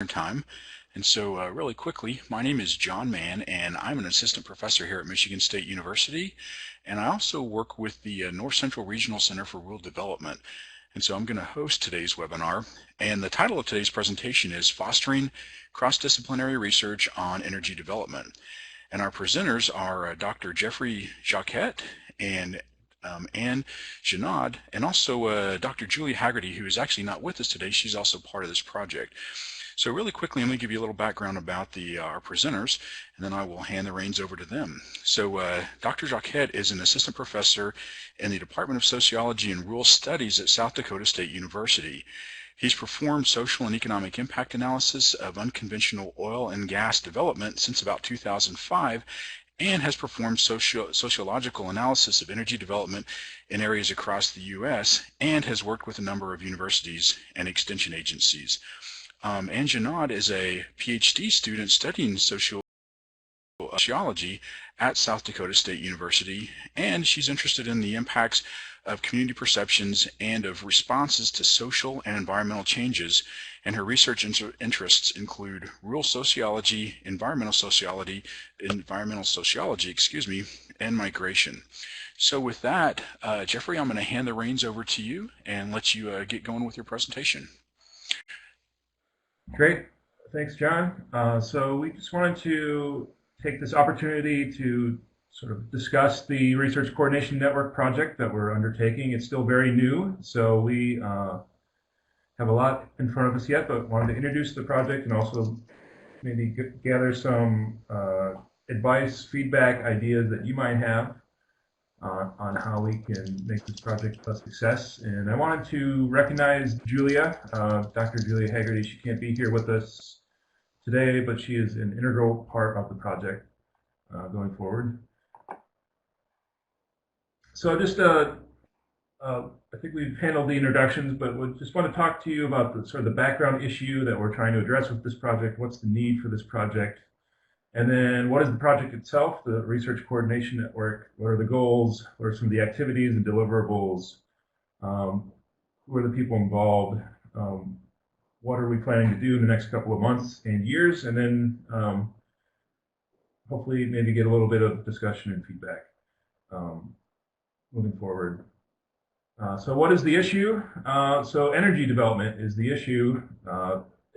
time. And so really quickly, my name is John Mann, and I'm an assistant professor here at Michigan State University. And I also work with the North Central Regional Center for Rural Development. And so I'm going to host today's webinar. And the title of today's presentation is Fostering Cross-Disciplinary Research on Energy Development. And our presenters are Dr. Jeffrey Jacquet and Anne Janad, and also Dr. Julie Haggerty, who is actually not with us today. She's also part of this project. So really quickly, I'm going to give you a little background about our presenters, and then I will hand the reins over to them. So Dr. Jacquet is an assistant professor in the Department of Sociology and Rural Studies at South Dakota State University. He's performed social and economic impact analysis of unconventional oil and gas development since about 2005, and has performed sociological analysis of energy development in areas across the U.S., and has worked with a number of universities and extension agencies. Anne Janad is a PhD student studying sociology at South Dakota State University, and she's interested in the impacts of community perceptions and of responses to social and environmental changes, and her research interests include rural sociology, environmental sociology, and migration. So with that, Jeffrey, I'm going to hand the reins over to you and let you get going with your presentation. Great. Thanks, John. So we just wanted to take this opportunity to sort of discuss the Research Coordination Network project that we're undertaking. It's still very new, so we have a lot in front of us yet, but wanted to introduce the project and also maybe gather some advice, feedback, ideas that you might have on how we can make this project a success. And I wanted to recognize Julia, Dr. Julia Haggerty. She can't be here with us today, but she is an integral part of the project going forward. So just, I think we've handled the introductions, but we just want to talk to you about the sort of the background issue that we're trying to address with this project. What's the need for this project? And then what is the project itself, the Research Coordination Network? What are the goals? What are some of the activities and deliverables? Who are the people involved? What are we planning to do in the next couple of months and years? And then hopefully maybe get a little bit of discussion and feedback moving forward. So what is the issue? So energy development is the issue.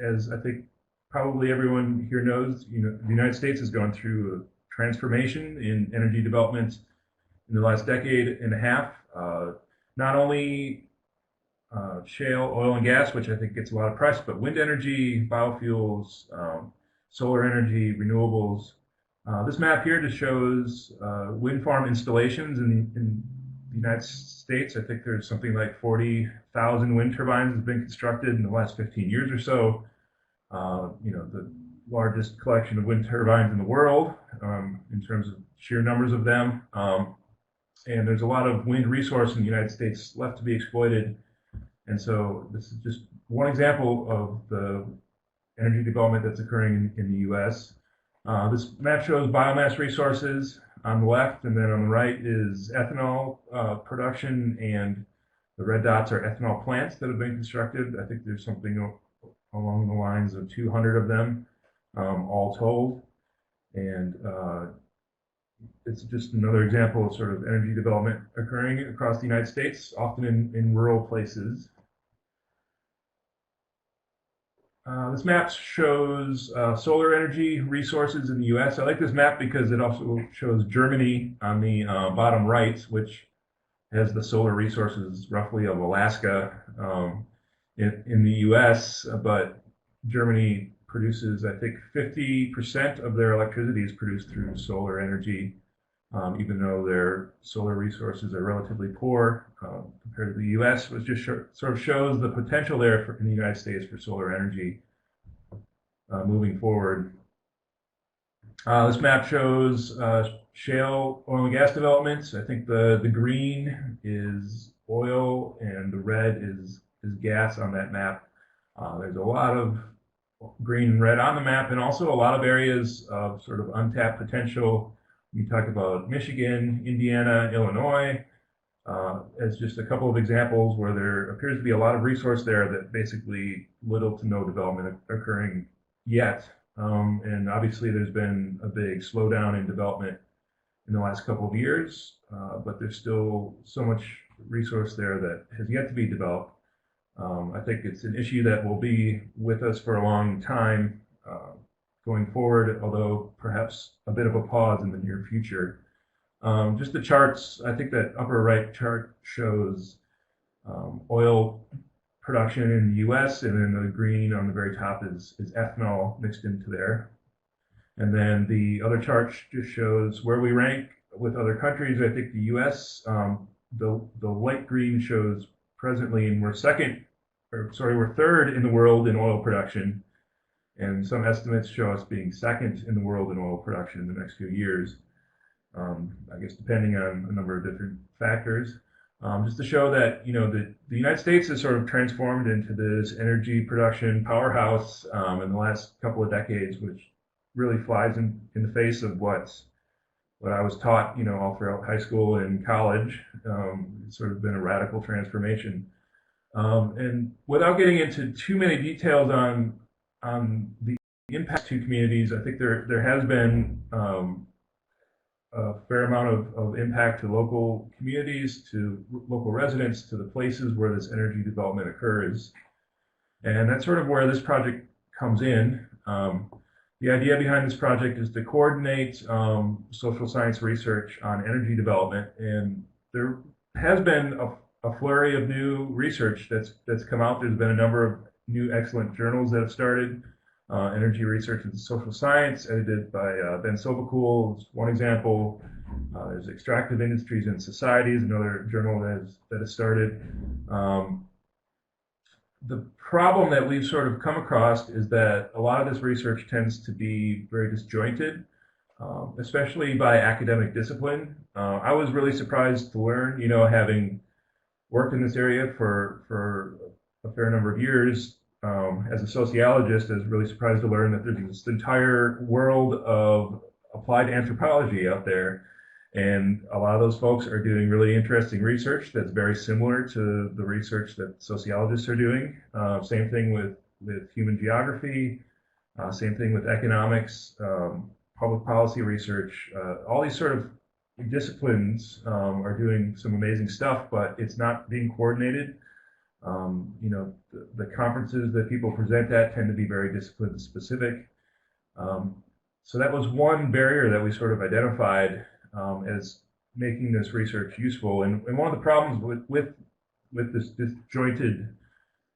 As I think probably everyone here knows, the United States has gone through a transformation in energy development in the last decade and a half. Not only shale, oil and gas, which I think gets a lot of press, but wind energy, biofuels, solar energy, renewables. This map here just shows wind farm installations in the United States. I think there's something like 40,000 wind turbines have been constructed in the last 15 years or so. The largest collection of wind turbines in the world in terms of sheer numbers of them. And there's a lot of wind resource in the United States left to be exploited. And so this is just one example of the energy development that's occurring in the U.S. This map shows biomass resources on the left, and then on the right is ethanol production, and the red dots are ethanol plants that have been constructed. I think there's something along the lines of 200 of them, all told. And it's just another example of sort of energy development occurring across the United States, often in rural places. This map shows solar energy resources in the U.S. I like this map because it also shows Germany on the bottom right, which has the solar resources roughly of Alaska in the U.S., but Germany produces, I think, 50% of their electricity is produced through solar energy, even though their solar resources are relatively poor compared to the U.S., which just sort of shows the potential there in the United States for solar energy moving forward. This map shows shale oil and gas developments. I think the green is oil and the red is gas on that map. There's a lot of green and red on the map, and also a lot of areas of sort of untapped potential. We talk about Michigan, Indiana, Illinois, as just a couple of examples where there appears to be a lot of resource there that basically little to no development occurring yet. And obviously there's been a big slowdown in development in the last couple of years, but there's still so much resource there that has yet to be developed. I think it's an issue that will be with us for a long time going forward, although perhaps a bit of a pause in the near future. Just the charts, I think that upper right chart shows oil production in the US, and then the green on the very top is ethanol mixed into there. And then the other chart just shows where we rank with other countries. I think the US, the light green shows presently, and we're third in the world in oil production. And some estimates show us being second in the world in oil production in the next few years. I guess depending on a number of different factors. Just to show that, the United States has sort of transformed into this energy production powerhouse in the last couple of decades, which really flies in the face of what I was taught, all throughout high school and college. It's sort of been a radical transformation. And without getting into too many details on the impact to communities, I think there has been a fair amount of impact to local communities, to local residents, to the places where this energy development occurs. And that's sort of where this project comes in. The idea behind this project is to coordinate social science research on energy development. And there has been a flurry of new research that's come out. There's been a number of new excellent journals that have started. Energy Research and Social Science, edited by Ben Sovacool, is one example. There's Extractive Industries and Societies, another journal that has started. The problem that we've sort of come across is that a lot of this research tends to be very disjointed, especially by academic discipline. I was really surprised to learn, having worked in this area for a fair number of years, as a sociologist, I was really surprised to learn that there's this entire world of applied anthropology out there. And a lot of those folks are doing really interesting research that's very similar to the research that sociologists are doing. Same thing with human geography, same thing with economics, public policy research. All these sort of disciplines are doing some amazing stuff, but it's not being coordinated. The conferences that people present at tend to be very discipline specific. So that was one barrier that we sort of identified as making this research useful. And one of the problems with this disjointed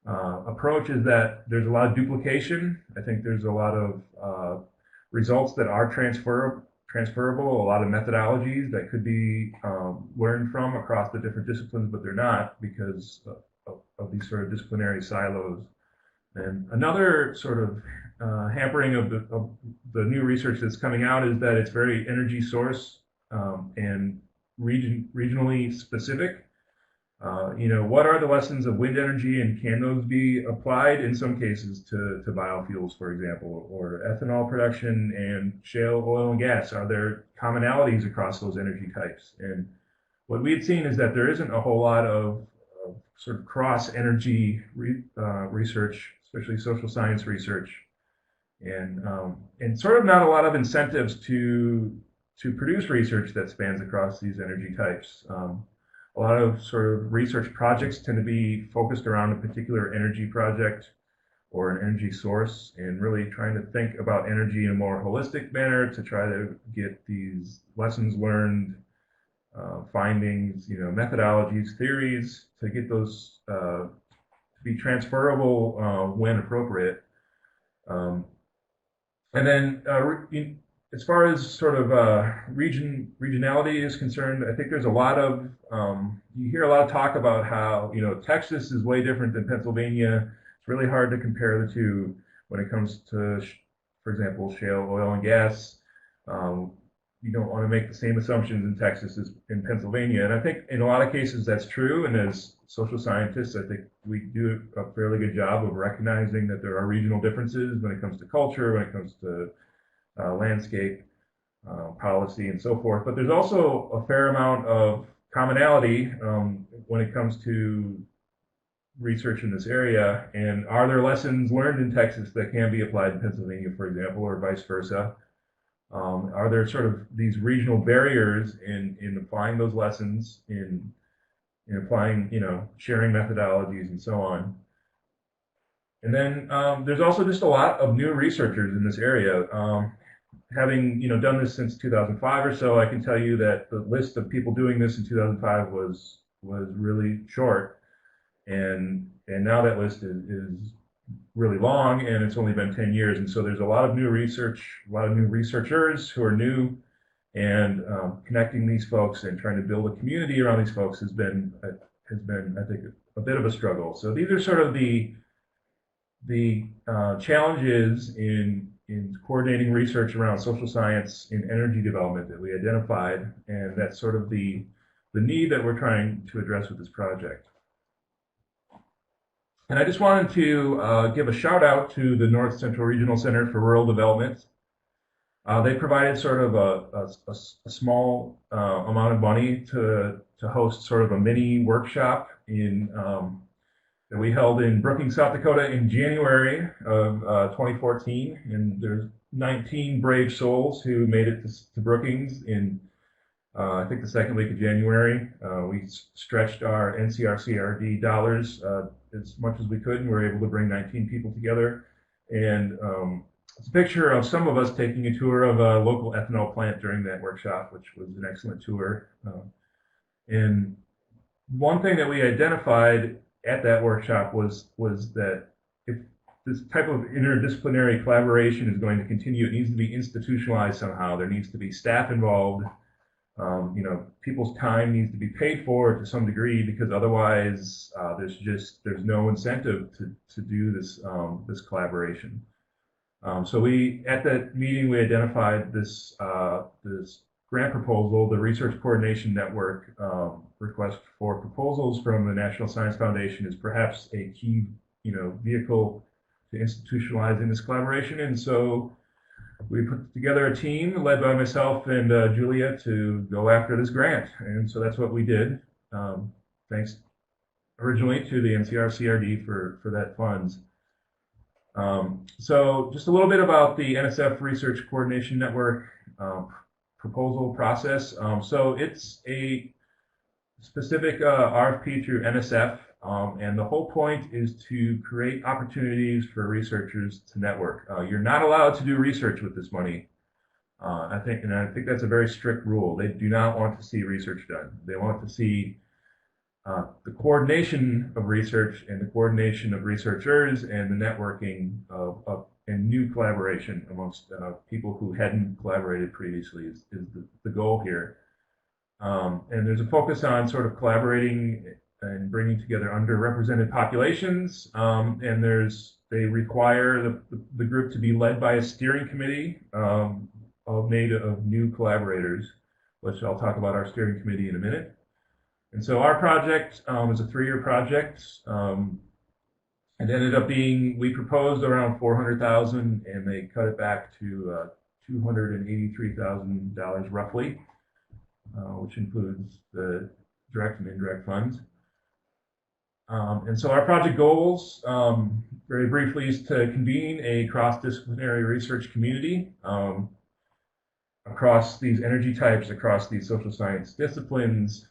approach is that there's a lot of duplication. I think there's a lot of results that are transferable, a lot of methodologies that could be learned from across the different disciplines, but they're not because of these sort of disciplinary silos. And another sort of hampering of the new research that's coming out is that it's very energy source and regionally specific. What are the lessons of wind energy, and can those be applied in some cases to biofuels, for example, or ethanol production and shale oil and gas? Are there commonalities across those energy types? And what we had seen is that there isn't a whole lot of sort of cross-energy research, especially social science research, and sort of not a lot of incentives to produce research that spans across these energy types. A lot of sort of research projects tend to be focused around a particular energy project or an energy source, and really trying to think about energy in a more holistic manner to try to get these lessons learned, findings, methodologies, theories, to get those to be transferable when appropriate. And then as far as sort of regionality is concerned, I think there's a lot of, you hear a lot of talk about how, Texas is way different than Pennsylvania. It's really hard to compare the two when it comes to, for example, shale oil and gas. You don't want to make the same assumptions in Texas as in Pennsylvania. And I think in a lot of cases that's true. And as social scientists, I think we do a fairly good job of recognizing that there are regional differences when it comes to culture, when it comes to landscape, policy, and so forth. But there's also a fair amount of commonality when it comes to research in this area, and are there lessons learned in Texas that can be applied in Pennsylvania, for example, or vice versa? Are there sort of these regional barriers in applying those lessons, in applying, sharing methodologies and so on? And then there's also just a lot of new researchers in this area. Having done this since 2005 or so, I can tell you that the list of people doing this in 2005 was really short, and now that list is really long, and it's only been 10 years, and so there's a lot of new research, a lot of new researchers who are new, and connecting these folks and trying to build a community around these folks has been I think a bit of a struggle. So these are sort of the challenges in coordinating research around social science in energy development that we identified, and that's sort of the need that we're trying to address with this project. And I just wanted to give a shout out to the North Central Regional Center for Rural Development. They provided sort of a small amount of money to host sort of a mini workshop that we held in Brookings, South Dakota in January of 2014. And there's 19 brave souls who made it to Brookings in I think the second week of January. We stretched our NCRCRD dollars as much as we could, and we were able to bring 19 people together. And it's a picture of some of us taking a tour of a local ethanol plant during that workshop, which was an excellent tour. And one thing that we identified at that workshop was that if this type of interdisciplinary collaboration is going to continue, it needs to be institutionalized somehow. There needs to be staff involved. People's time needs to be paid for to some degree, because otherwise there's no incentive to do this collaboration. So at that meeting we identified this grant proposal, the Research Coordination Network request for proposals from the National Science Foundation is perhaps a key vehicle to institutionalizing this collaboration. And so we put together a team led by myself and Julia to go after this grant. And so that's what we did. Thanks originally to the NCRCRD for that funds. So just a little bit about the NSF Research Coordination Network proposal process. So it's a specific RFP through NSF, and the whole point is to create opportunities for researchers to network. You're not allowed to do research with this money. I think that's a very strict rule. They do not want to see research done. They want to see the coordination of research and the coordination of researchers and the networking and new collaboration amongst people who hadn't collaborated previously is the goal here. And there's a focus on sort of collaborating and bringing together underrepresented populations. And they require the group to be led by a steering committee made of new collaborators, which I'll talk about our steering committee in a minute. And so our project is a 3-year project. It ended up being, we proposed around $400,000, and they cut it back to $283,000 roughly, which includes the direct and indirect funds. And so our project goals, very briefly, is to convene a cross-disciplinary research community across these energy types, across these social science disciplines,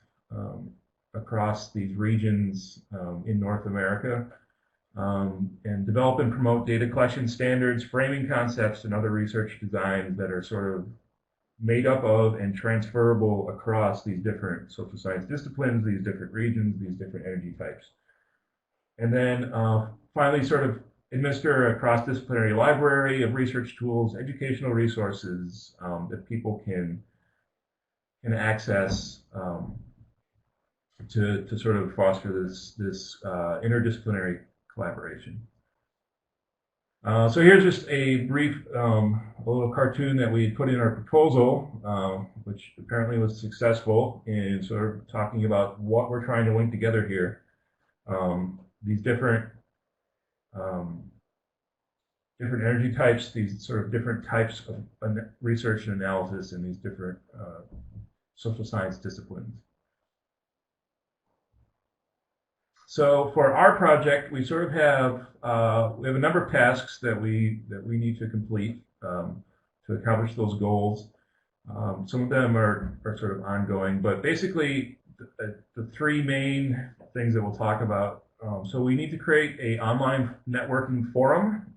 across these regions in North America, and develop and promote data collection standards, framing concepts, and other research designs that are sort of made up of and transferable across these different social science disciplines, these different regions, these different energy types. And then finally sort of administer a cross-disciplinary library of research tools, educational resources that people can access to sort of foster this interdisciplinary collaboration. So here's just a brief, a little cartoon that we put in our proposal, which apparently was successful in sort of talking about what we're trying to link together here. These different energy types, these sort of different types of research and analysis in these different social science disciplines. So for our project, we sort of have we have a number of tasks that we need to complete to accomplish those goals. Some of them are sort of ongoing, but basically the three main things that we'll talk about. So we need to create a online networking forum,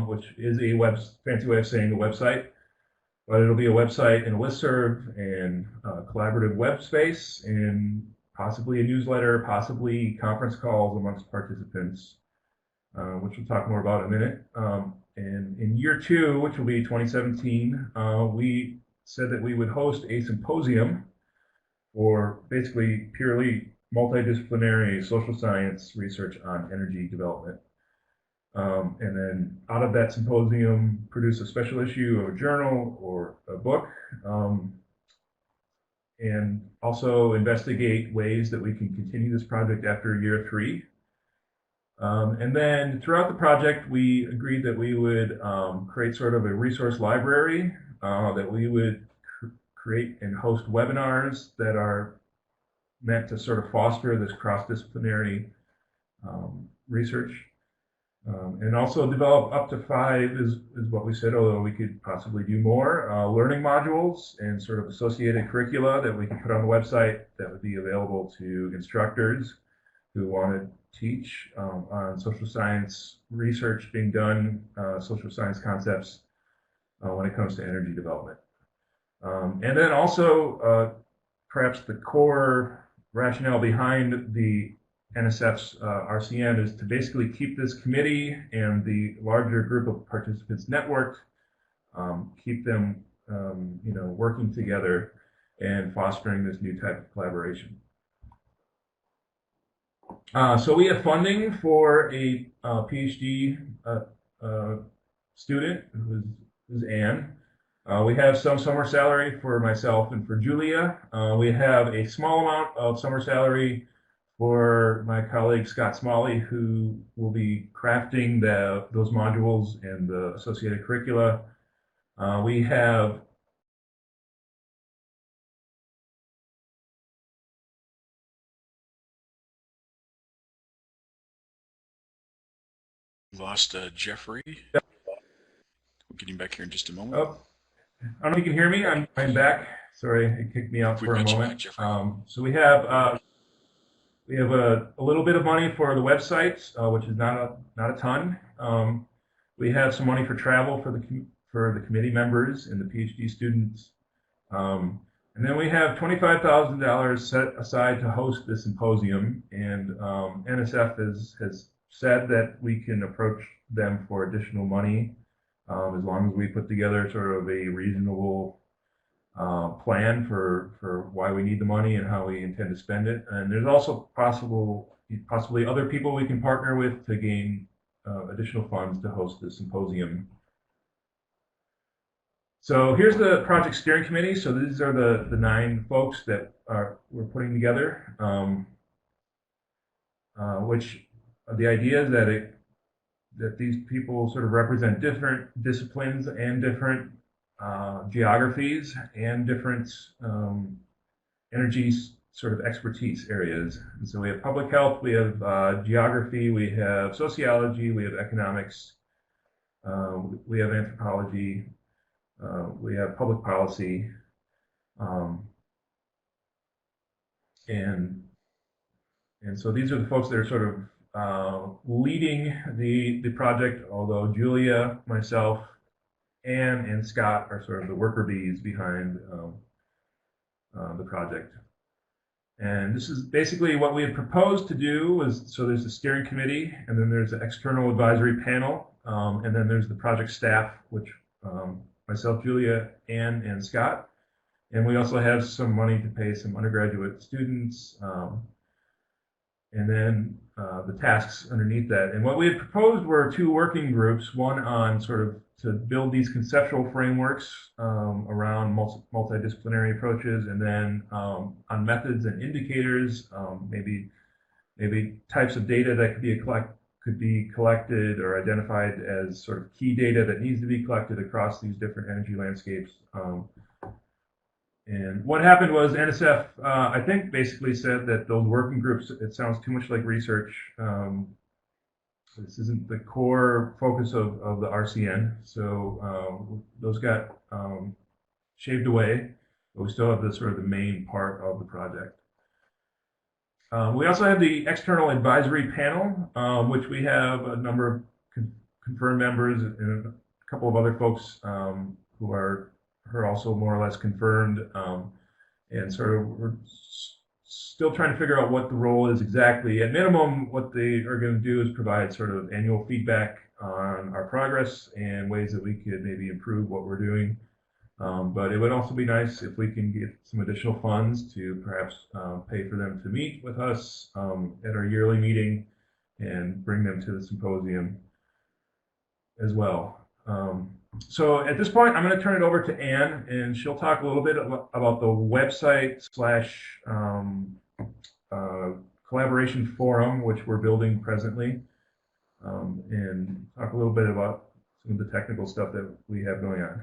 which is a fancy way of saying a website, but it'll be a website and a listserv and a collaborative web space and possibly a newsletter, possibly conference calls amongst participants, which we'll talk more about in a minute. And in year two, which will be 2017, we said that we would host a symposium for basically purely multidisciplinary social science research on energy development. And then out of that symposium, produce a special issue of a journal or a book, and also investigate ways that we can continue this project after year three. And then throughout the project, we agreed that we would create sort of a resource library, that we would create and host webinars that are meant to sort of foster this cross-disciplinary research. And also develop up to 5 is what we said, although we could possibly do more, learning modules and sort of associated curricula that we can put on the website that would be available to instructors who want to teach on social science research being done, social science concepts when it comes to energy development. And then also perhaps the core rationale behind the NSF's RCN is to basically keep this committee and the larger group of participants networked, keep them working together and fostering this new type of collaboration. So we have funding for a PhD student who's Anne. We have some summer salary for myself and for Julia. We have a small amount of summer salary for my colleague Scott Smalley, who will be crafting those modules and the associated curricula. We have Lost Jeffrey. We'll get him back here in just a moment. Oh, I don't know if you can hear me. I'm back. Sorry, it kicked me out for a moment. So we have a little bit of money for the website, which is not a ton. We have some money for travel for the committee members and the PhD students. And then we have $25,000 set aside to host this symposium, and NSF has said that we can approach them for additional money as long as we put together sort of a reasonable plan for why we need the money and how we intend to spend it. And there's also possibly other people we can partner with to gain additional funds to host the symposium. So here's the project steering committee. So these are the 9 folks that we're putting together, which the idea is that these people sort of represent different disciplines and different geographies and different energy sort of expertise areas. And so we have public health, we have geography, we have sociology, we have economics, we have anthropology, we have public policy, and so these are the folks that are sort of leading the project, although Julia, myself, Anne, and Scott are sort of the worker bees behind the project. And this is basically what we had proposed to do so there's a steering committee, and then there's an external advisory panel, and then there's the project staff, which myself, Julia, Anne, and Scott. And we also have some money to pay some undergraduate students, and then the tasks underneath that. And what we had proposed were 2 working groups, one on sort of to build these conceptual frameworks around multidisciplinary approaches, and then on methods and indicators, maybe types of data that could be collected or identified as sort of key data that needs to be collected across these different energy landscapes. And what happened was NSF, I think, basically said that those working groups, it sounds too much like research. This isn't the core focus of the RCN. So those got shaved away, but we still have the sort of the main part of the project. We also have the external advisory panel, which we have a number of confirmed members and a couple of other folks who are also more or less confirmed, and sort of we're still trying to figure out what the role is exactly. At minimum, what they are going to do is provide sort of annual feedback on our progress and ways that we could maybe improve what we're doing. But it would also be nice if we can get some additional funds to perhaps pay for them to meet with us at our yearly meeting and bring them to the symposium as well. So at this point, I'm going to turn it over to Anne, and she'll talk a little bit about the website slash collaboration forum, which we're building presently, and talk a little bit about some of the technical stuff that we have going on.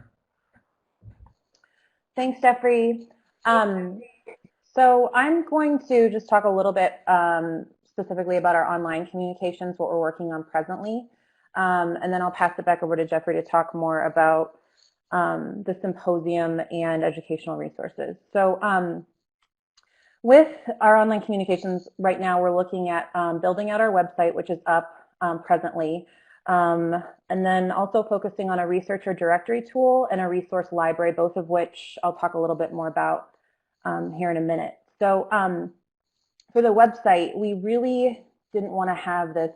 Thanks, Jeffrey. So I'm going to just talk a little bit specifically about our online communications, what we're working on presently. And then I'll pass it back over to Jeffrey to talk more about the symposium and educational resources. So with our online communications right now, we're looking at building out our website, which is up presently, and then also focusing on a researcher directory tool and a resource library, both of which I'll talk a little bit more about here in a minute. So for the website, we really didn't want to have this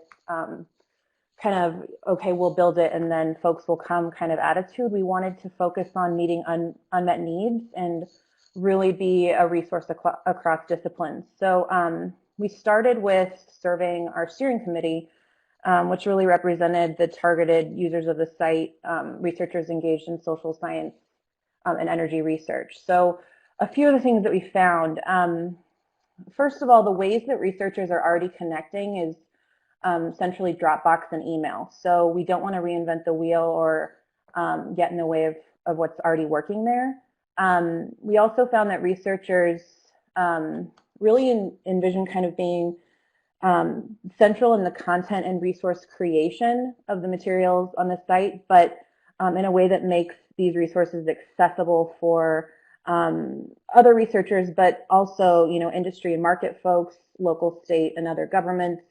kind of, okay, we'll build it and then folks will come kind of attitude. We wanted to focus on meeting unmet needs and really be a resource across disciplines. So we started with surveying our steering committee, which really represented the targeted users of the site, researchers engaged in social science and energy research. So a few of the things that we found, first of all, the ways that researchers are already connecting is centrally Dropbox and email. So we don't want to reinvent the wheel or get in the way of what's already working there. We also found that researchers really envision kind of being central in the content and resource creation of the materials on the site, but in a way that makes these resources accessible for other researchers, but also, you know, industry and market folks, local, state, and other governments,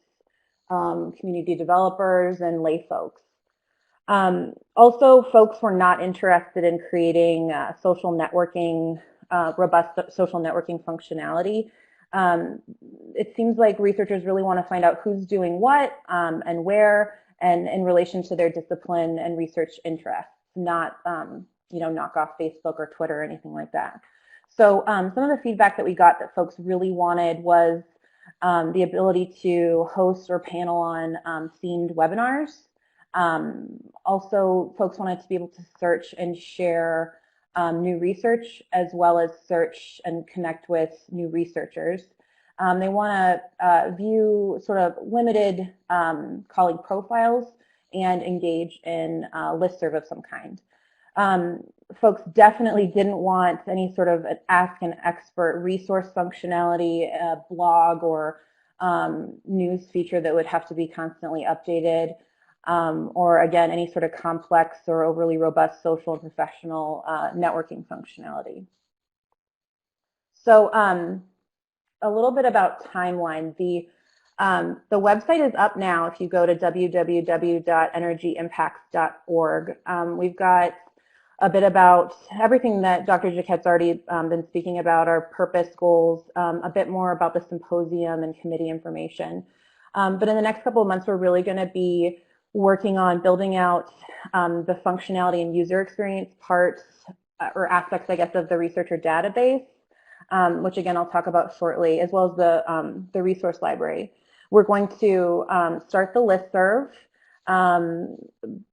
community developers, and lay folks. Also, folks were not interested in creating social networking, robust social networking functionality. It seems like researchers really want to find out who's doing what and where, and in relation to their discipline and research interests, not you know, knock off Facebook or Twitter or anything like that. So some of the feedback that we got that folks really wanted was the ability to host or panel on themed webinars. Also, folks wanted to be able to search and share new research, as well as search and connect with new researchers. They want to view sort of limited colleague profiles and engage in a listserv of some kind. Folks definitely didn't want any sort of an ask an expert resource functionality, a blog or news feature that would have to be constantly updated, or again, any sort of complex or overly robust social and professional networking functionality. So a little bit about timeline. The website is up now. If you go to www.energyimpacts.org, we've got a bit about everything that Dr. Jacquette's already been speaking about, our purpose, goals, a bit more about the symposium and committee information. But in the next couple of months, we're really going to be working on building out the functionality and user experience parts or aspects, I guess, of the researcher database, which again, I'll talk about shortly, as well as the resource library. We're going to start the listserv,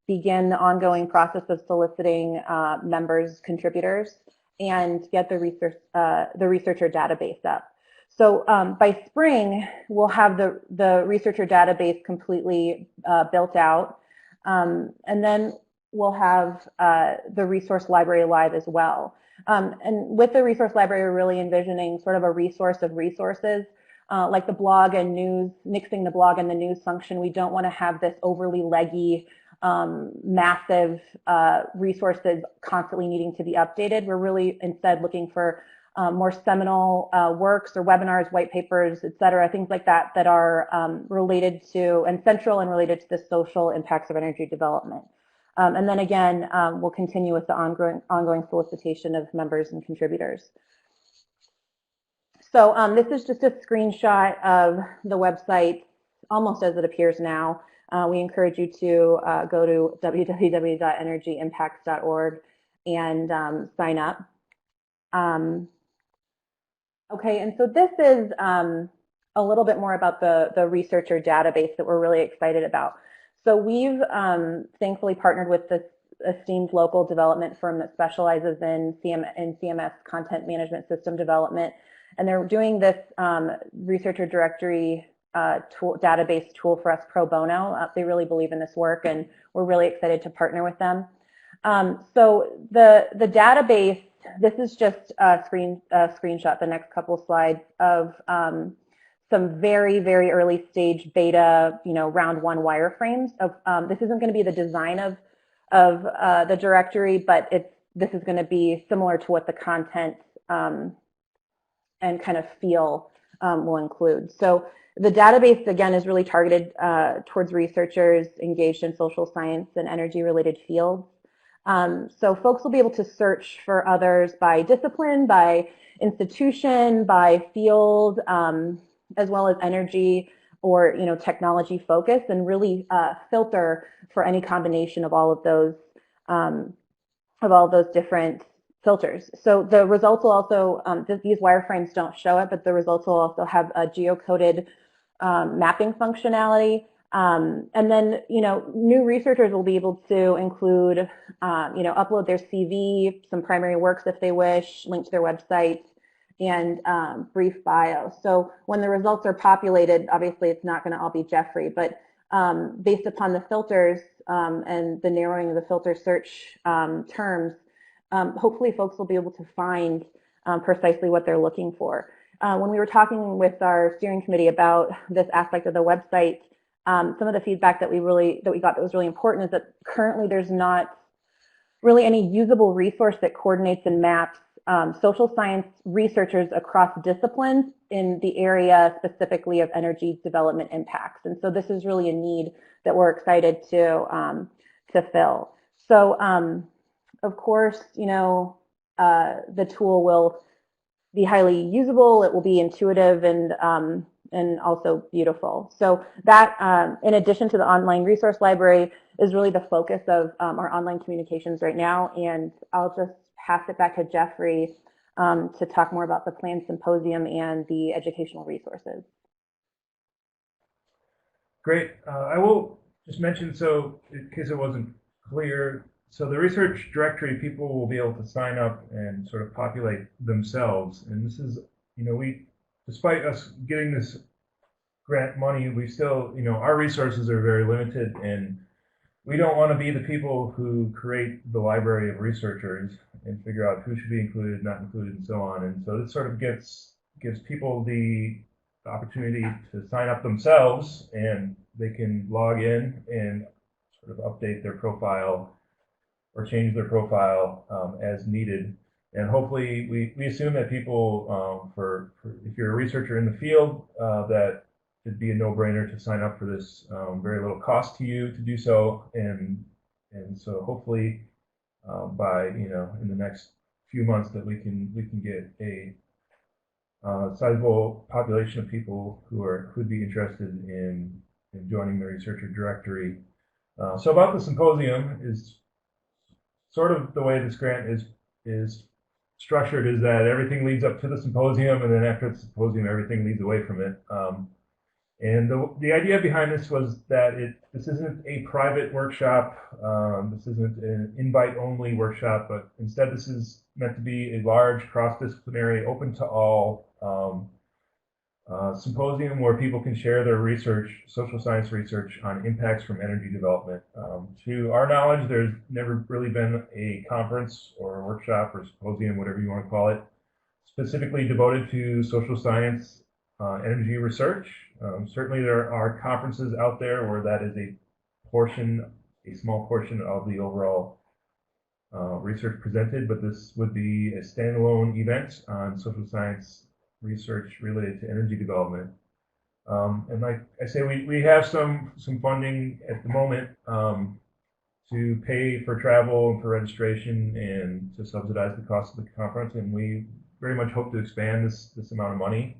begin the ongoing process of soliciting members, contributors, and get the researcher database up. So by spring, we'll have the researcher database completely built out. And then we'll have the resource library live as well. And with the resource library, we're really envisioning sort of a resource of resources, like the blog and news, mixing the blog and the news function. We don't want to have this overly leggy, massive resources constantly needing to be updated. We're really instead looking for more seminal works or webinars, white papers, et cetera, things like that that are related to and central and related to the social impacts of energy development. And then again, we'll continue with the ongoing solicitation of members and contributors. So this is just a screenshot of the website, almost as it appears now. We encourage you to go to www.energyimpacts.org and sign up. Okay, and so this is a little bit more about the researcher database that we're really excited about. So we've thankfully partnered with this esteemed local development firm that specializes in CMS, content management system development, and they're doing this researcher directory database tool for us pro bono. They really believe in this work, and we're really excited to partner with them. So the database, this is just a screenshot, the next couple slides, of some very, very early stage beta, round one wireframes. This isn't going to be the design of the directory, but this is going to be similar to what the content and kind of feel will include. So the database, again, is really targeted towards researchers engaged in social science and energy-related fields. So folks will be able to search for others by discipline, by institution, by field, as well as energy or technology focus, and really filter for any combination of all of those different filters. So the results will also, these wireframes don't show it, but the results will also have a geocoded mapping functionality. And then, new researchers will be able to include, upload their CV, some primary works if they wish, link to their website, and brief bio. So when the results are populated, obviously it's not going to all be Jeffrey, but based upon the filters and the narrowing of the filter search terms, hopefully folks will be able to find precisely what they're looking for. When we were talking with our steering committee about this aspect of the website, some of the feedback that we got that was really important is that currently there's not really any usable resource that coordinates and maps social science researchers across disciplines in the area specifically of energy development impacts. And so this is really a need that we're excited to fill. So of course, the tool will be highly usable. It will be intuitive and also beautiful. So that, in addition to the online resource library, is really the focus of our online communications right now. And I'll just pass it back to Jeffrey to talk more about the planned symposium and the educational resources. Great. I will just mention, so in case it wasn't clear, so the research directory, people will be able to sign up and sort of populate themselves. And this is, despite us getting this grant money, we still, our resources are very limited, and we don't want to be the people who create the library of researchers and figure out who should be included, not included, and so on. And so this sort of gives people the opportunity to sign up themselves, and they can log in and sort of update their profile or change their profile as needed. And hopefully, we assume that people, if you're a researcher in the field, that it'd be a no-brainer to sign up for this. Very little cost to you to do so, and so hopefully by in the next few months that we can get a sizable population of people who'd be interested in joining the researcher directory. So about the symposium is sort of the way this grant is structured is that everything leads up to the symposium, and then after the symposium, everything leads away from it. And the idea behind this was that this isn't a private workshop, this isn't an invite-only workshop, but instead this is meant to be a large, cross-disciplinary, open to all symposium where people can share their research, social science research on impacts from energy development. To our knowledge, there's never really been a conference or a workshop or symposium, whatever you want to call it, specifically devoted to social science energy research. Certainly there are conferences out there where that is a small portion of the overall research presented, but this would be a standalone event on social science research related to energy development. And like I say, we have some funding at the moment to pay for travel and for registration and to subsidize the cost of the conference, and we very much hope to expand this amount of money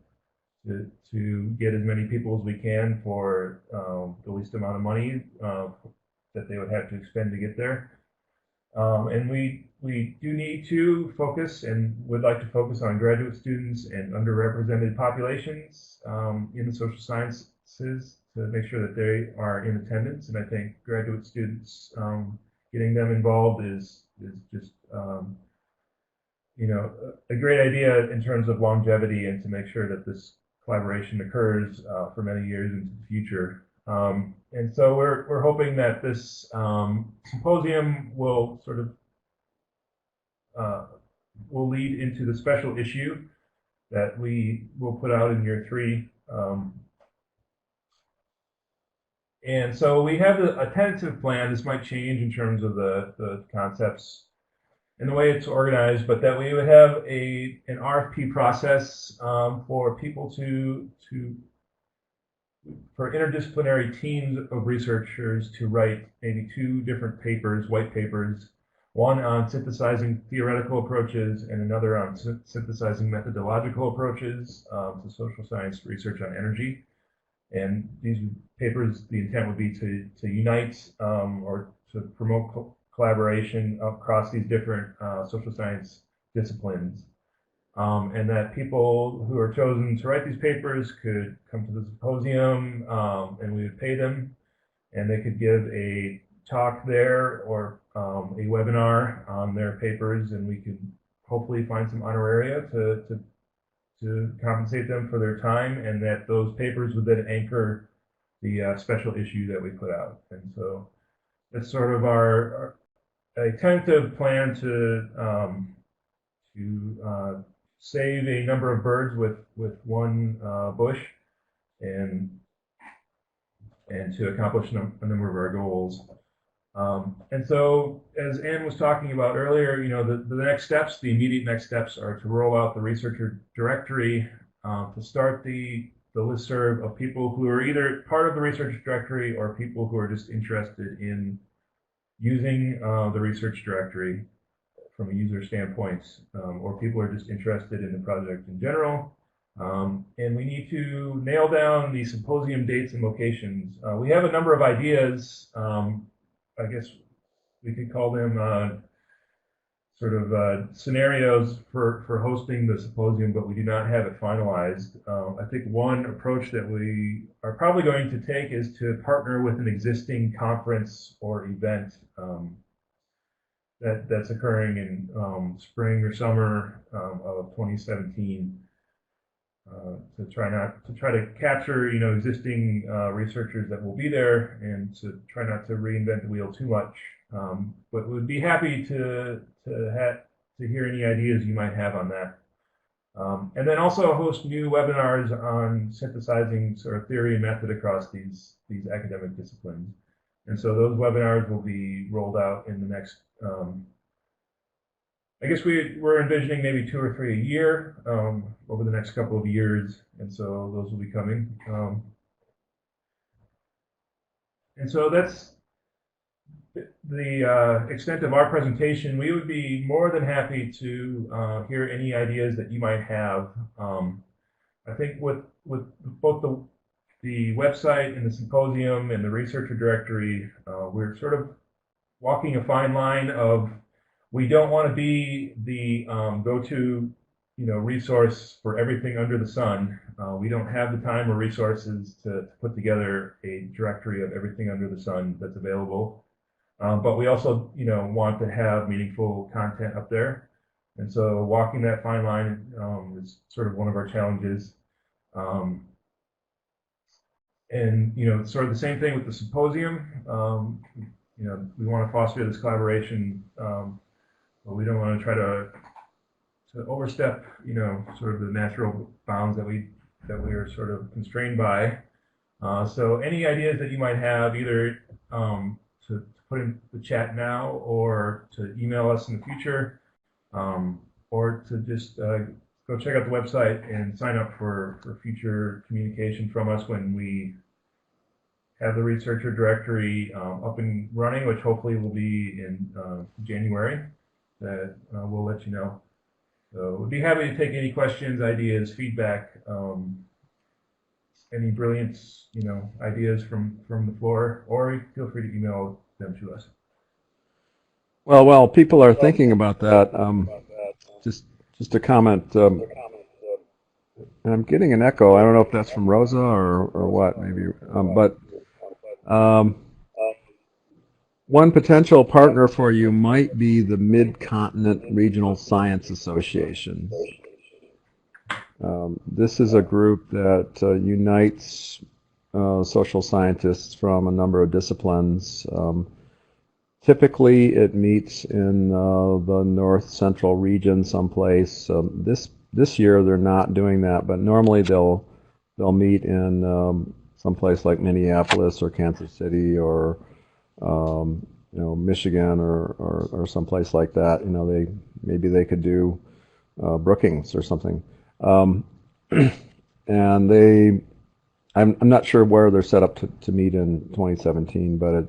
to get as many people as we can for the least amount of money that they would have to expend to get there. And we do need to focus and would like to focus on graduate students and underrepresented populations in the social sciences to make sure that they are in attendance. And I think graduate students, getting them involved is just a great idea in terms of longevity and to make sure that this collaboration occurs for many years into the future. And so we're hoping that this symposium will sort of will lead into the special issue that we will put out in year 3. And so we have a tentative plan. This might change in terms of the concepts and the way it's organized, but that we would have an RFP process for people for interdisciplinary teams of researchers to write maybe 2 different papers, white papers, one on synthesizing theoretical approaches and another on synthesizing methodological approaches to social science research on energy. And these papers, the intent would be to unite or to promote collaboration across these different social science disciplines. And that people who are chosen to write these papers could come to the symposium and we would pay them, and they could give a talk there or a webinar on their papers, and we could hopefully find some honoraria to compensate them for their time, and that those papers would then anchor the special issue that we put out. And so that's sort of a tentative plan to save a number of birds with one bush, and to accomplish a number of our goals. And so, as Ann was talking about earlier, the next steps, the immediate next steps, are to roll out the researcher directory, to start the listserv of people who are either part of the research directory or people who are just interested in using the research directory from a user standpoint, or people are just interested in the project in general. And we need to nail down the symposium dates and locations. We have a number of ideas. I guess we could call them sort of scenarios for hosting the symposium, but we do not have it finalized. I think one approach that we are probably going to take is to partner with an existing conference or event that's occurring in spring or summer of 2017, to try to capture existing researchers that will be there, and to try not to reinvent the wheel too much. But would be happy to hear any ideas you might have on that. And then also host new webinars on synthesizing sort of theory and method across these academic disciplines. And so those webinars will be rolled out in the next, I guess we're envisioning maybe 2 or 3 a year over the next couple of years, and so those will be coming. And so that's the extent of our presentation. We would be more than happy to hear any ideas that you might have. I think with both the website and the symposium and the researcher directory, we're sort of walking a fine line of, we don't want to be the go-to resource for everything under the sun. We don't have the time or resources to put together a directory of everything under the sun that's available. But we also want to have meaningful content up there. And so walking that fine line is sort of one of our challenges. And sort of the same thing with the symposium. We want to foster this collaboration, but we don't want to try to overstep, sort of the natural bounds that we are sort of constrained by. So any ideas that you might have, either to put in the chat now, or to email us in the future, or to just go check out the website and sign up for future communication from us when we have the researcher directory up and running, which hopefully will be in January. That we'll let you know. So we'd be happy to take any questions, ideas, feedback, any brilliant, ideas from the floor, or feel free to email them to us. Well, while people are thinking about that, just a comment. I'm getting an echo. I don't know if that's from Rosa or what, maybe. But one potential partner for you might be the Mid-Continent Regional Science Association. This is a group that unites social scientists from a number of disciplines. Typically, it meets in the north central region someplace. This year they're not doing that, but normally they'll meet in someplace like Minneapolis or Kansas City or Michigan or someplace like that. Maybe they could do Brookings or something. And I'm not sure where they're set up to meet in 2017, but it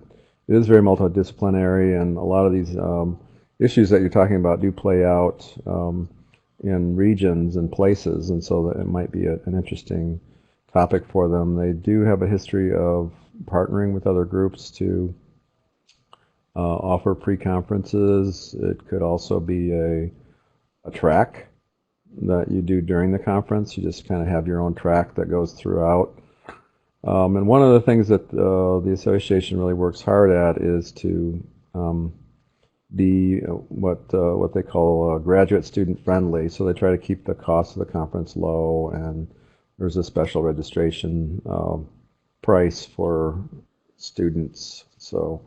is very multidisciplinary, and a lot of these issues that you're talking about do play out in regions and places, and so that it might be an interesting topic for them. They do have a history of partnering with other groups to offer pre-conferences. It could also be a track that you do during the conference. You just kind of have your own track that goes throughout. And one of the things that the association really works hard at is to be what they call graduate student friendly. So they try to keep the cost of the conference low, and there's a special registration price for students. So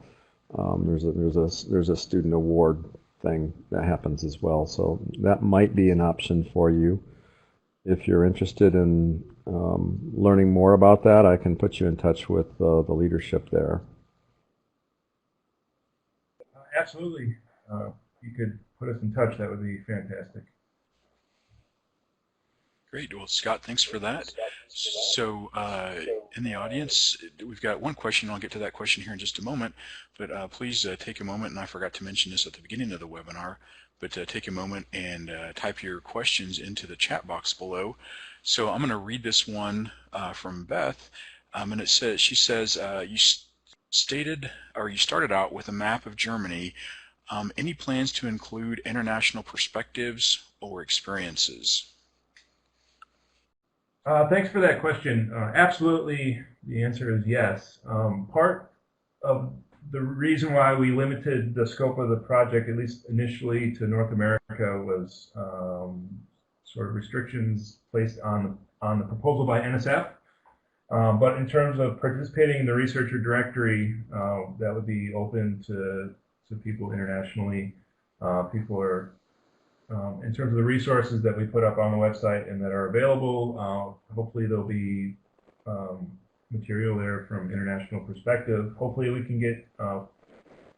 there's a student award thing that happens as well. So that might be an option for you. If you're interested in learning more about that, I can put you in touch with the leadership there. Absolutely. You could put us in touch. That would be fantastic. Great. Well, Scott, thanks for that. So in the audience, we've got one question. I'll get to that question here in just a moment. But please take a moment, and I forgot to mention this at the beginning of the webinar, but take a moment and type your questions into the chat box below. So I'm going to read this one from Beth, and she says, you started out with a map of Germany. Any plans to include international perspectives or experiences? Thanks for that question. Absolutely, the answer is yes. Part of the reason why we limited the scope of the project, at least initially, to North America was sort of restrictions placed on the proposal by NSF. But in terms of participating in the researcher directory, that would be open to people internationally. People are in terms of the resources that we put up on the website and that are available, hopefully there'll be material there from international perspective. Hopefully we can get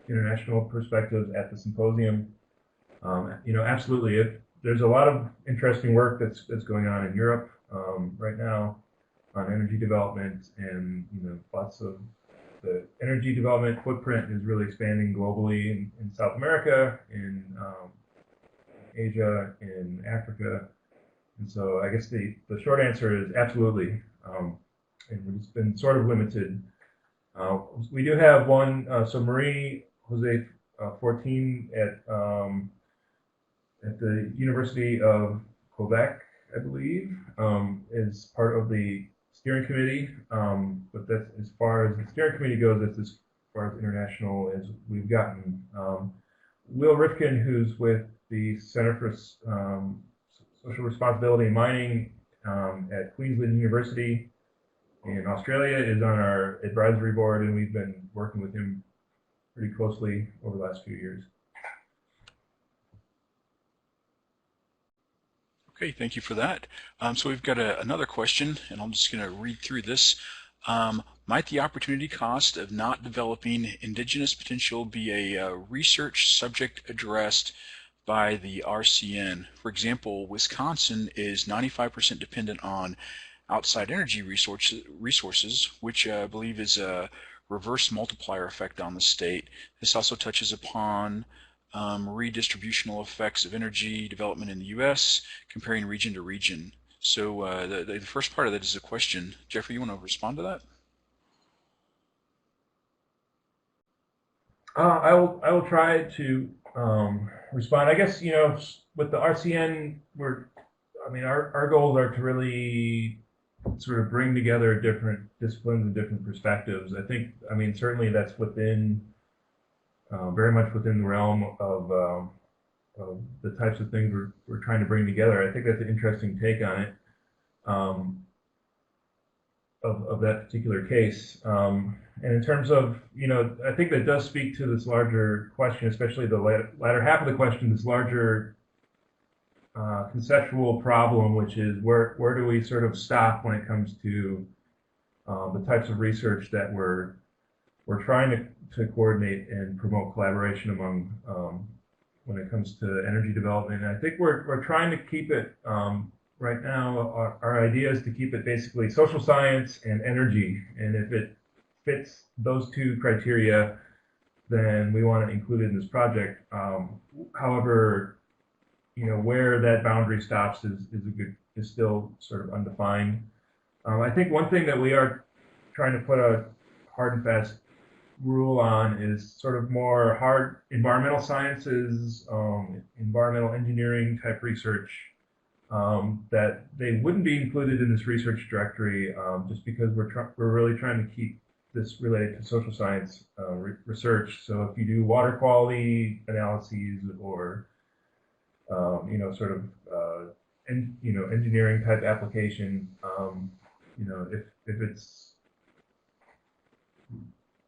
international perspectives at the symposium. Absolutely, there's a lot of interesting work that's going on in Europe right now on energy development, and lots of the energy development footprint is really expanding globally in South America, in Asia, in Africa, and so I guess the short answer is absolutely, and it's been sort of limited. We do have one, so Marie Jose 14 at the University of Quebec, I believe, is part of the steering committee, but that's as far as the steering committee goes. That's as far as international as we've gotten. Will Rifkin, who's with the Center for Social Responsibility in Mining, at Queensland University in Australia is on our advisory board, and we've been working with him pretty closely over the last few years. Okay, thank you for that. So we've got another question, and I'm just going to read through this. Might the opportunity cost of not developing indigenous potential be a research subject addressed by the RCN? For example, Wisconsin is 95% dependent on outside energy resources, which I believe is a reverse multiplier effect on the state. This also touches upon redistributional effects of energy development in the U.S., comparing region to region. So the first part of that is a question. Jeffrey, you want to respond to that? I will try to respond. I guess, with the RCN, our goals are to really sort of bring together different disciplines and different perspectives. Certainly that's very much within the realm of the types of things we're trying to bring together. I think that's an interesting take on it, of that particular case. And in terms of, I think that does speak to this larger question, especially the latter half of the question, this larger conceptual problem, which is where do we sort of stop when it comes to the types of research that we're trying to coordinate and promote collaboration among when it comes to energy development. And I think we're trying to keep it right now. Our idea is to keep it basically social science and energy, and if it fits those two criteria, then we want to include it in this project. However, where that boundary stops is still sort of undefined. I think one thing that we are trying to put a hard and fast rule on is sort of more hard environmental sciences, environmental engineering type research, that they wouldn't be included in this research directory, just because we're really trying to keep this related to social science research. So if you do water quality analyses or engineering type application,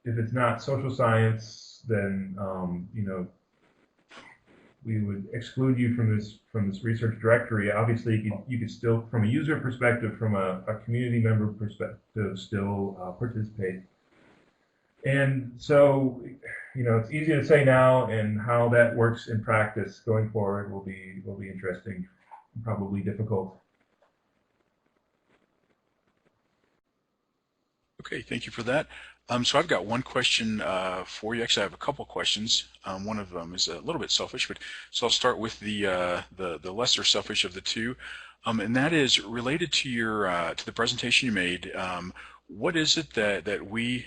if it's not social science, then we would exclude you from this research directory. Obviously, you could still, from a user perspective, from a community member perspective, still participate. And so, it's easy to say now, and how that works in practice going forward will be interesting, and probably difficult. Okay, thank you for that. So I've got one question for you. Actually, I have a couple questions. One of them is a little bit selfish, so I'll start with the lesser selfish of the two, and that is related to your to the presentation you made. What is it that we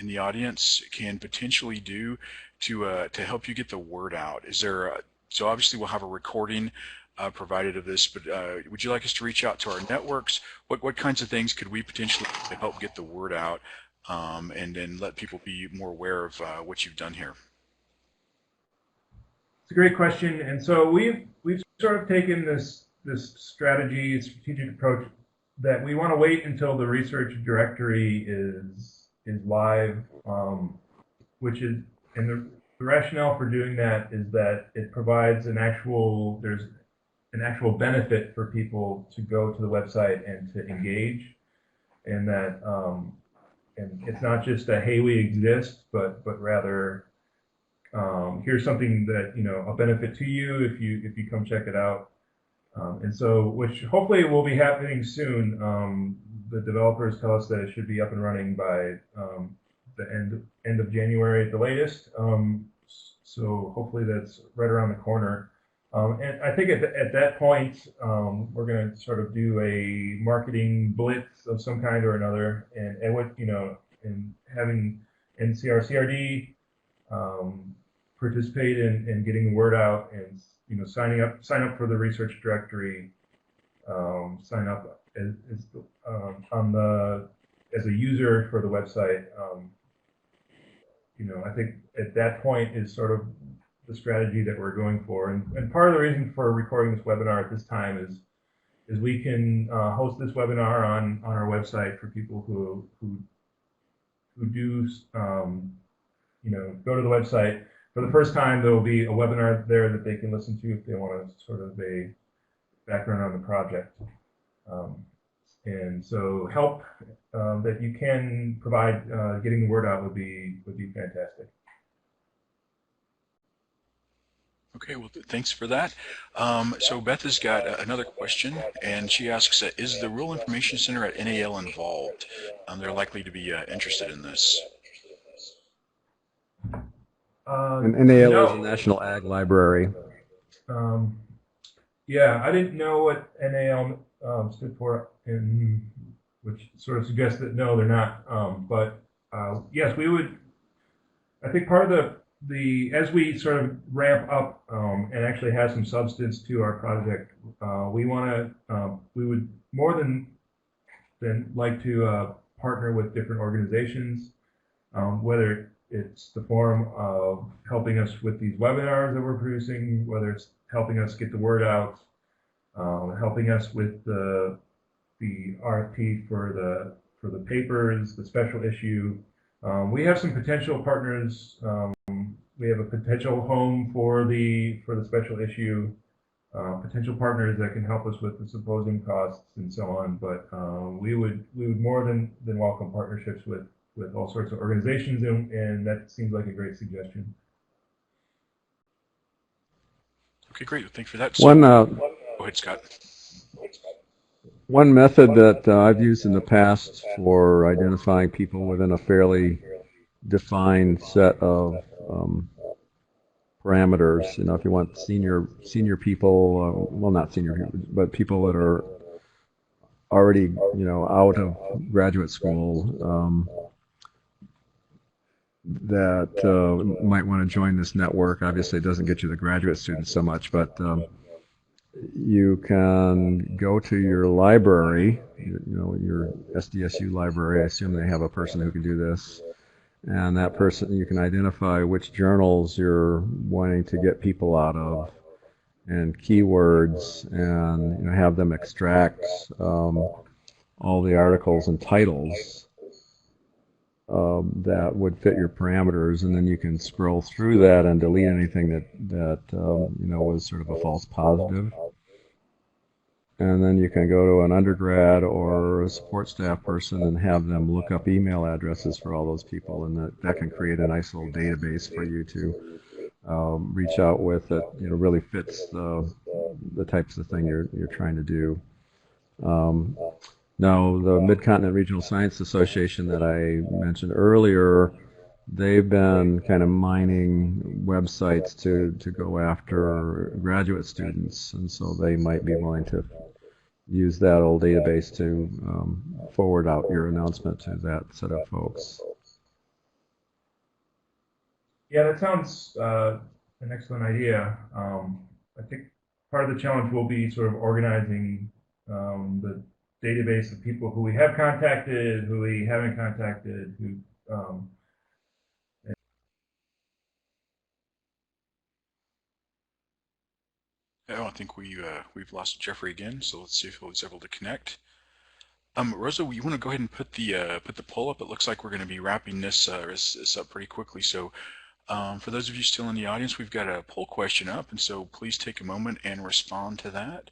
in the audience can potentially do to help you get the word out? Is there so obviously we'll have a recording provided of this, but would you like us to reach out to our networks? What kinds of things could we potentially do to help get the word out, and then let people be more aware of what you've done here? It's a great question, and so we've sort of taken this strategic approach that we want to wait until the research directory is live, which is, and the rationale for doing that is that it provides there's an actual benefit for people to go to the website and to engage, and that and it's not just a hey, we exist, but rather here's something that a benefit to you if you come check it out. And so, which hopefully will be happening soon. The developers tell us that it should be up and running by the end of January at the latest. So hopefully that's right around the corner. And I think at that point, we're going to sort of do a marketing blitz of some kind or another, and what and having NCRCRD participate in getting the word out, and sign up for the research directory, sign up as a user for the website. I think at that point is sort of the strategy that we're going for, and part of the reason for recording this webinar at this time is we can host this webinar on our website for people who do go to the website. For the first time, there will be a webinar there that they can listen to if they want sort of a background on the project. And so help that you can provide getting the word out would be fantastic. Okay, well, thanks for that. So Beth has got another question, and she asks, is the Rural Information Center at NAL involved? They're likely to be interested in this. And NAL is the National Ag Library. Yeah, I didn't know what NAL stood for, which sort of suggests that no, they're not. But yes, we would. I think part of as we sort of ramp up and actually have some substance to our project, we would more than like to partner with different organizations, whether it's the form of helping us with these webinars that we're producing, whether it's helping us get the word out, helping us with the RFP for the papers, the special issue. We have some potential partners. We have a potential home for the special issue, potential partners that can help us with the symposium costs and so on. But we would more than welcome partnerships with all sorts of organizations, and that seems like a great suggestion. Okay, great. Thanks for that. So, go ahead, Scott. One method that I've used in the past for identifying people within a fairly defined set of parameters, if you want senior people, well, not senior, but people that are already, out of graduate school, that might want to join this network. Obviously, it doesn't get you the graduate students so much, but you can go to your library, your SDSU library. I assume they have a person who can do this. And that person, you can identify which journals you're wanting to get people out of and keywords, and have them extract all the articles and titles that would fit your parameters, and then you can scroll through that and delete anything that was sort of a false positive. And then you can go to an undergrad or a support staff person and have them look up email addresses for all those people, and that can create a nice little database for you to reach out with that really fits the types of thing you're trying to do. Now, the Mid-Continent Regional Science Association that I mentioned earlier, they've been kind of mining websites to go after graduate students, and so they might be willing to use that old database to forward out your announcement to that set of folks. Yeah, that sounds an excellent idea. I think part of the challenge will be sort of organizing the database of people who we have contacted, who we haven't contacted, who I think we've lost Jeffrey again, so let's see if he's able to connect. Rosa, you want to go ahead and put the poll up? It looks like we're going to be wrapping this up pretty quickly. So for those of you still in the audience, we've got a poll question up, and so please take a moment and respond to that.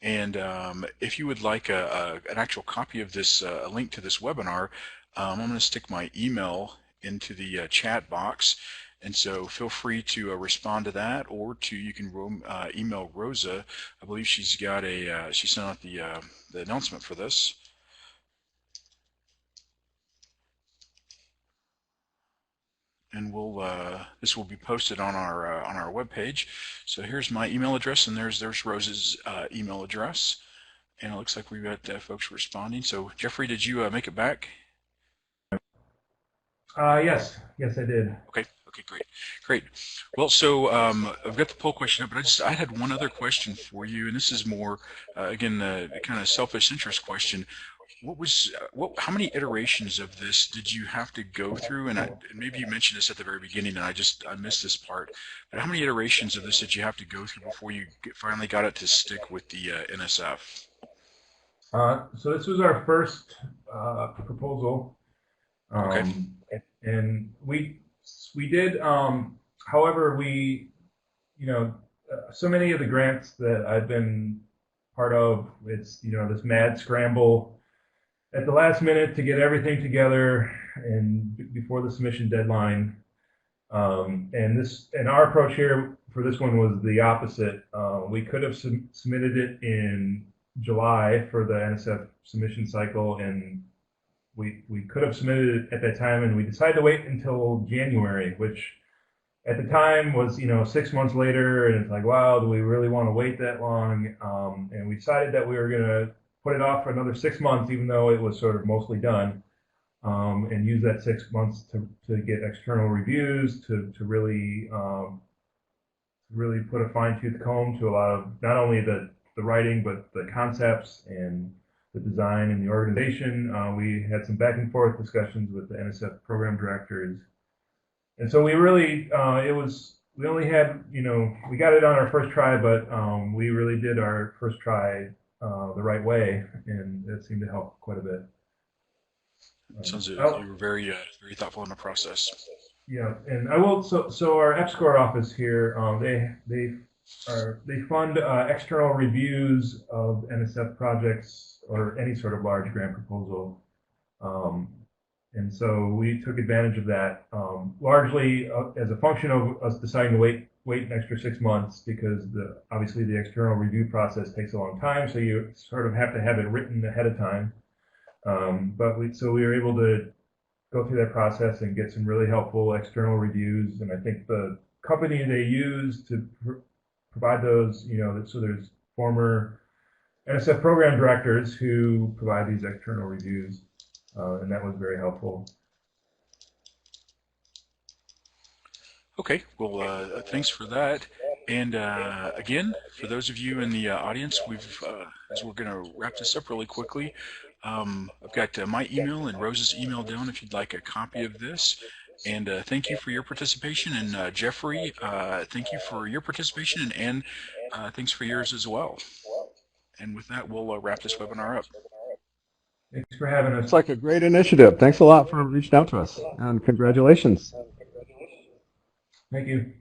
And if you would like an actual copy of this, a link to this webinar, I'm going to stick my email into the chat box. And so feel free to respond to that, or you can email Rosa. I believe she's got she sent out the announcement for this. And this will be posted on our webpage. So here's my email address, and there's Rosa's email address. And it looks like we've got folks responding. So Jeffrey, did you make it back? Yes, I did. Okay, great. Well, so I've got the poll question up, but I had one other question for you, and this is more, again, a kind of selfish interest question. How many iterations of this did you have to go through? And maybe you mentioned this at the very beginning, and I missed this part. But how many iterations of this did you have to go through before you finally got it to stick with the NSF? So this was our first proposal, Okay. and we did. However, so many of the grants that I've been part of, it's this mad scramble at the last minute to get everything together and before the submission deadline. And our approach here for this one was the opposite. We could have submitted it in July for the NSF submission cycle, and we could have submitted it at that time, and we decided to wait until January, which at the time was 6 months later, and it's like, wow, do we really want to wait that long? And we decided that we were going to put it off for another 6 months, even though it was sort of mostly done, and use that 6 months to get external reviews, to really put a fine-tooth comb to a lot of not only the writing, but the concepts and the design and the organization. We had some back and forth discussions with the NSF program directors. And so we really, we only had, we got it on our first try, but we really did our first try the right way, and it seemed to help quite a bit. Sounds like you were very thoughtful in the process. Yeah, and I will. So our EPSCoR office here, they fund external reviews of NSF projects or any sort of large grant proposal, and so we took advantage of that largely as a function of us deciding to wait an extra 6 months, because obviously the external review process takes a long time, so you sort of have to have it written ahead of time. So we were able to go through that process and get some really helpful external reviews. And I think the company they use to provide those, so there's former NSF program directors who provide these external reviews, and that was very helpful. Okay, well, thanks for that. And again, for those of you in the audience, as we're going to wrap this up really quickly, I've got my email and Rose's email down if you'd like a copy of this. And thank you for your participation. And Jeffrey, thank you for your participation. And Ann, thanks for yours as well. And with that, we'll wrap this webinar up. Thanks for having us. It's like a great initiative. Thanks a lot for reaching out to us, and congratulations. Thank you.